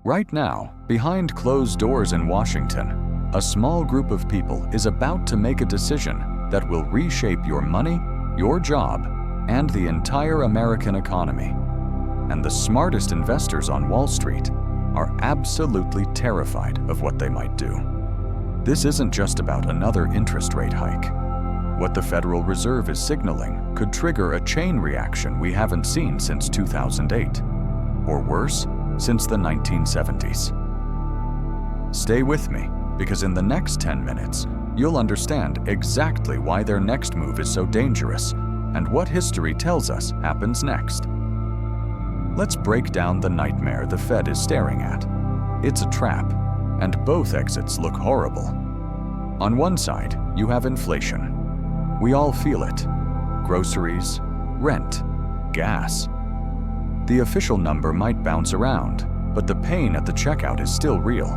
Right now, behind closed doors in Washington, a small group of people is about to make a decision that will reshape your money, your job, and the entire American economy. And the smartest investors on Wall Street are absolutely terrified of what they might do. This isn't just about another interest rate hike. What the Federal Reserve is signaling could trigger a chain reaction we haven't seen since 2008, or worse, since the 1970s. Stay with me, because in the next 10 minutes, you'll understand exactly why their next move is so dangerous and what history tells us happens next. Let's break down the nightmare the Fed is staring at. It's a trap, and both exits look horrible. On one side, you have inflation. We all feel it. Groceries, rent, gas. The official number might bounce around, but the pain at the checkout is still real.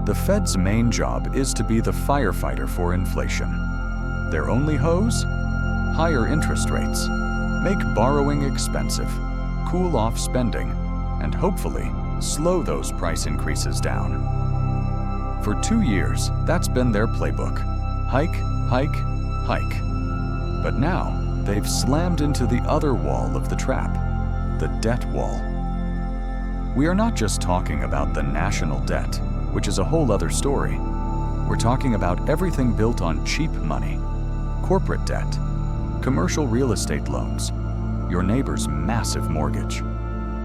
The Fed's main job is to be the firefighter for inflation. Their only hose? Higher interest rates. Make borrowing expensive, cool off spending, and hopefully slow those price increases down. For 2 years, that's been their playbook. Hike, hike, hike. But now, they've slammed into the other wall of the trap, the debt wall. We are not just talking about the national debt, which is a whole other story. We're talking about everything built on cheap money, corporate debt, commercial real estate loans, your neighbor's massive mortgage.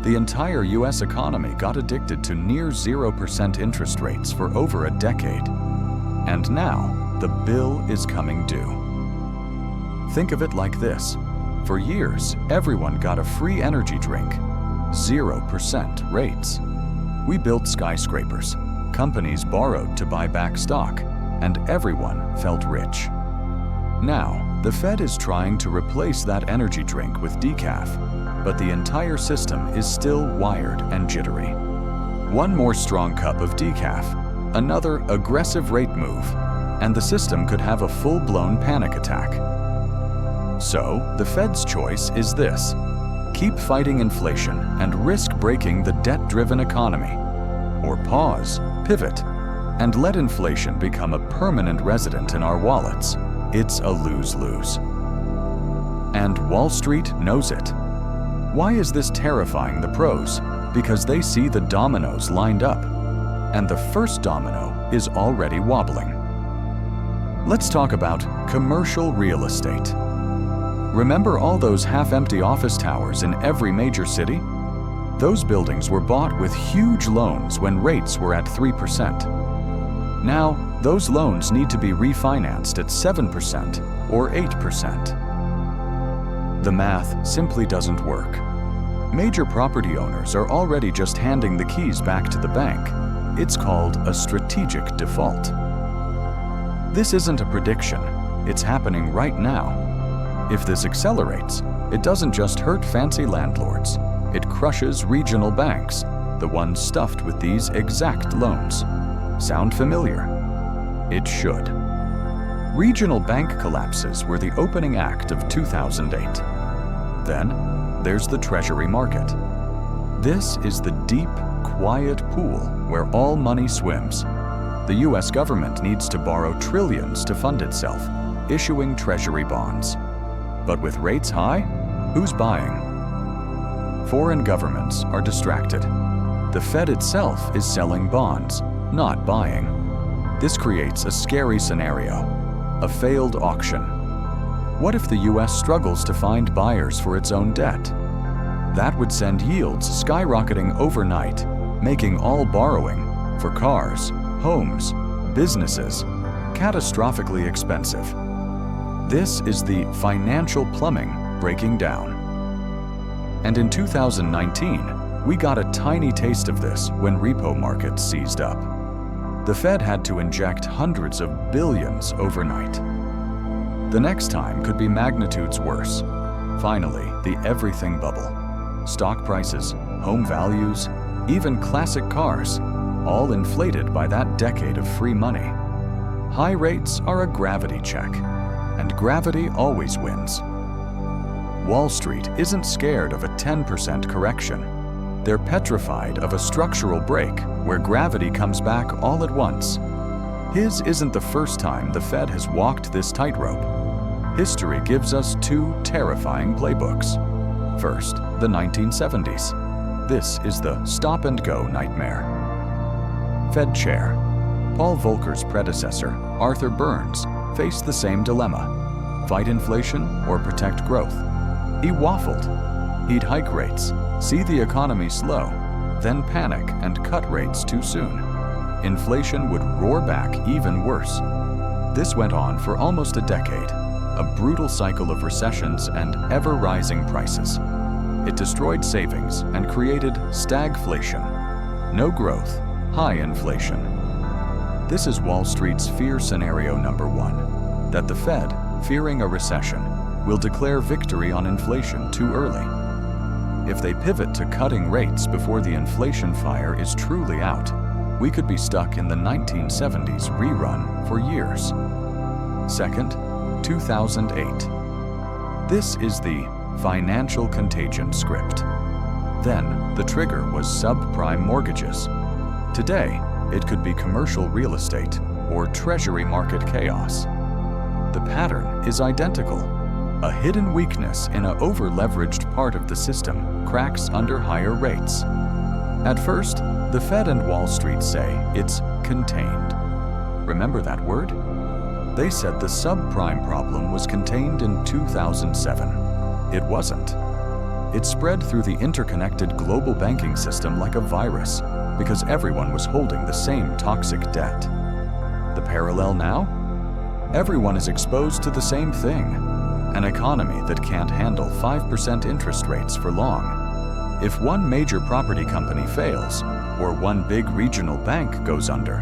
The entire US economy got addicted to near 0% interest rates for over a decade. And now, the bill is coming due. Think of it like this. For years, everyone got a free energy drink, 0% rates. We built skyscrapers, companies borrowed to buy back stock, and everyone felt rich. Now, the Fed is trying to replace that energy drink with decaf, but the entire system is still wired and jittery. One more strong cup of decaf, another aggressive rate move, and the system could have a full-blown panic attack. So, the Fed's choice is this: keep fighting inflation and risk breaking the debt-driven economy, or pause, pivot, and let inflation become a permanent resident in our wallets. It's a lose-lose. And Wall Street knows it. Why is this terrifying the pros? Because they see the dominoes lined up, and the first domino is already wobbling. Let's talk about commercial real estate. Remember all those half-empty office towers in every major city? Those buildings were bought with huge loans when rates were at 3%. Now, those loans need to be refinanced at 7% or 8%. The math simply doesn't work. Major property owners are already just handing the keys back to the bank. It's called a strategic default. This isn't a prediction. It's happening right now. If this accelerates, it doesn't just hurt fancy landlords. It crushes regional banks, the ones stuffed with these exact loans. Sound familiar? It should. Regional bank collapses were the opening act of 2008. Then, there's the Treasury market. This is the deep, quiet pool where all money swims. The US government needs to borrow trillions to fund itself, issuing Treasury bonds. But with rates high, who's buying? Foreign governments are distracted. The Fed itself is selling bonds, not buying. This creates a scary scenario, a failed auction. What if the US struggles to find buyers for its own debt? That would send yields skyrocketing overnight, making all borrowing for cars, homes, businesses catastrophically expensive. This is the financial plumbing breaking down. And in 2019, we got a tiny taste of this when repo markets seized up. The Fed had to inject hundreds of billions overnight. The next time could be magnitudes worse. Finally, the everything bubble. Stock prices, home values, even classic cars, all inflated by that decade of free money. High rates are a gravity check, and gravity always wins. Wall Street isn't scared of a 10% correction. They're petrified of a structural break where gravity comes back all at once. His isn't the first time the Fed has walked this tightrope. History gives us two terrifying playbooks. First, the 1970s. This is the stop-and-go nightmare. Fed Chair Paul Volcker's predecessor, Arthur Burns, faced the same dilemma: fight inflation or protect growth. He waffled. He'd hike rates, see the economy slow, then panic and cut rates too soon. Inflation would roar back even worse. This went on for almost a decade, a brutal cycle of recessions and ever-rising prices. It destroyed savings and created stagflation. No growth, high inflation. This is Wall Street's fear scenario number one, that the Fed, fearing a recession, will declare victory on inflation too early. If they pivot to cutting rates before the inflation fire is truly out, we could be stuck in the 1970s rerun for years. Second, 2008. This is the financial contagion script. Then, the trigger was subprime mortgages. Today, it could be commercial real estate or treasury market chaos. The pattern is identical. A hidden weakness in an over-leveraged part of the system cracks under higher rates. At first, the Fed and Wall Street say it's contained. Remember that word? They said the subprime problem was contained in 2007. It wasn't. It spread through the interconnected global banking system like a virus because everyone was holding the same toxic debt. The parallel now? Everyone is exposed to the same thing, an economy that can't handle 5% interest rates for long. If one major property company fails, or one big regional bank goes under,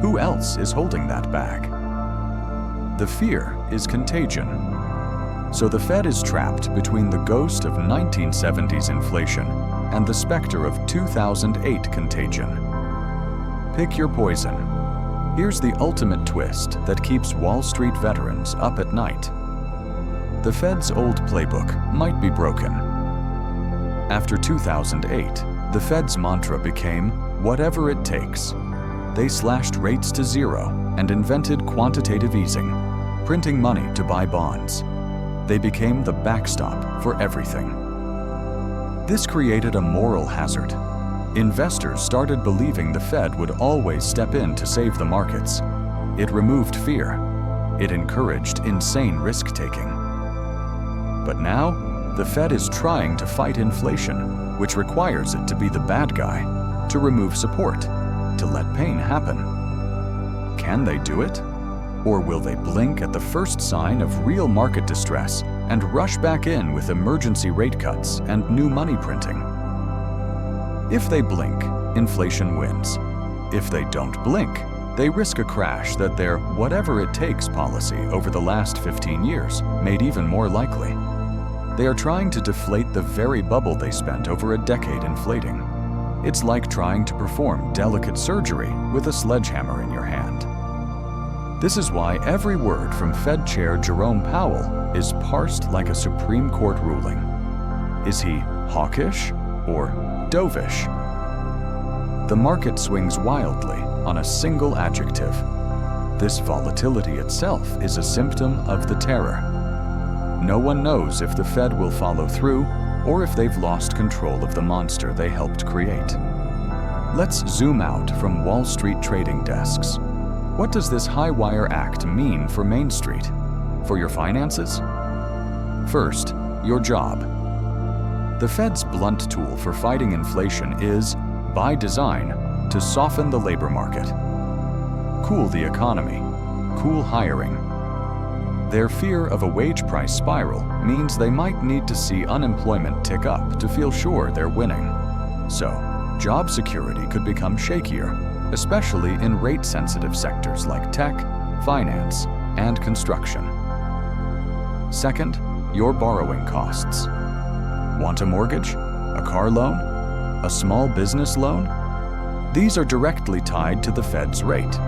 who else is holding that bag? The fear is contagion. So the Fed is trapped between the ghost of 1970s inflation and the specter of 2008 contagion. Pick your poison. Here's the ultimate twist that keeps Wall Street veterans up at night. The Fed's old playbook might be broken. After 2008, the Fed's mantra became, whatever it takes. They slashed rates to zero and invented quantitative easing, printing money to buy bonds. They became the backstop for everything. This created a moral hazard. Investors started believing the Fed would always step in to save the markets. It removed fear. It encouraged insane risk-taking. But now, the Fed is trying to fight inflation, which requires it to be the bad guy, to remove support, to let pain happen. Can they do it? Or will they blink at the first sign of real market distress and rush back in with emergency rate cuts and new money printing? If they blink, inflation wins. If they don't blink, they risk a crash that their whatever-it-takes policy over the last 15 years made even more likely. They are trying to deflate the very bubble they spent over a decade inflating. It's like trying to perform delicate surgery with a sledgehammer in your hand. This is why every word from Fed Chair Jerome Powell is parsed like a Supreme Court ruling. Is he hawkish or dovish? The market swings wildly on a single adjective. This volatility itself is a symptom of the terror. No one knows if the Fed will follow through or if they've lost control of the monster they helped create. Let's zoom out from Wall Street trading desks. What does this high-wire act mean for Main Street? For your finances? First, your job. The Fed's blunt tool for fighting inflation is, by design, to soften the labor market. Cool the economy. Cool hiring. Their fear of a wage price spiral means they might need to see unemployment tick up to feel sure they're winning. So, job security could become shakier, especially in rate-sensitive sectors like tech, finance, and construction. Second, your borrowing costs. Want a mortgage? A car loan? A small business loan? These are directly tied to the Fed's rate.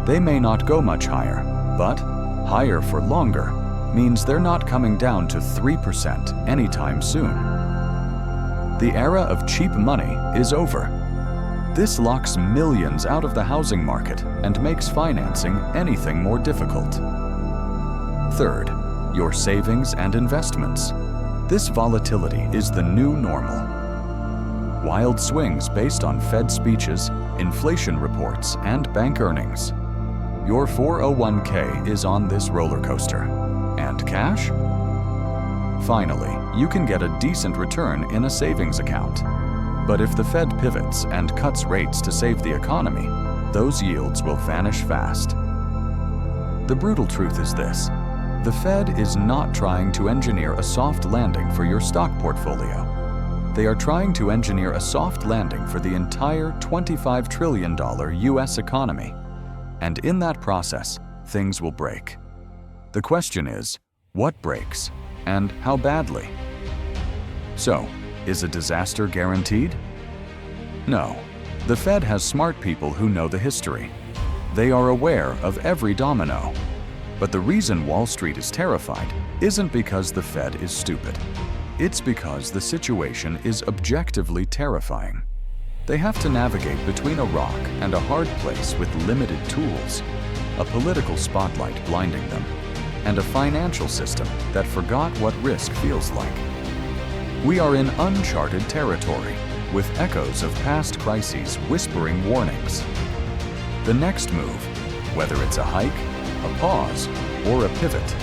They may not go much higher, but higher for longer means they're not coming down to 3% anytime soon. The era of cheap money is over. This locks millions out of the housing market and makes financing anything more difficult. Third, your savings and investments. This volatility is the new normal. Wild swings based on Fed speeches, inflation reports, and bank earnings. Your 401k is on this roller coaster. And cash? Finally, you can get a decent return in a savings account. But if the Fed pivots and cuts rates to save the economy, those yields will vanish fast. The brutal truth is this: the Fed is not trying to engineer a soft landing for your stock portfolio. They are trying to engineer a soft landing for the entire $25 trillion US economy. And in that process, things will break. The question is, what breaks, and how badly? So, is a disaster guaranteed? No. The Fed has smart people who know the history. They are aware of every domino. But the reason Wall Street is terrified isn't because the Fed is stupid. It's because the situation is objectively terrifying. They have to navigate between a rock and a hard place with limited tools, a political spotlight blinding them, and a financial system that forgot what risk feels like. We are in uncharted territory, with echoes of past crises whispering warnings. The next move, whether it's a hike, a pause, or a pivot,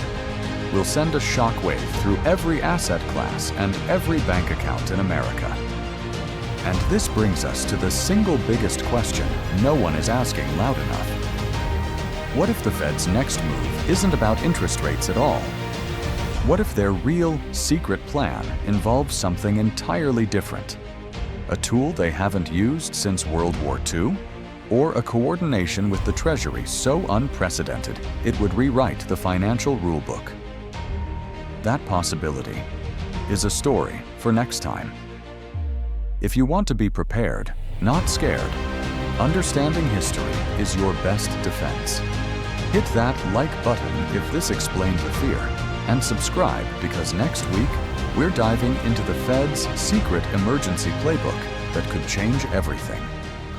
will send a shockwave through every asset class and every bank account in America. And this brings us to the single biggest question no one is asking loud enough. What if the Fed's next move isn't about interest rates at all? What if their real, secret plan involves something entirely different? A tool they haven't used since World War II? Or a coordination with the Treasury so unprecedented it would rewrite the financial rulebook? That possibility is a story for next time. If you want to be prepared, not scared, understanding history is your best defense. Hit that like button if this explained the fear, and subscribe because next week we're diving into the Fed's secret emergency playbook that could change everything.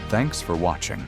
Thanks for watching.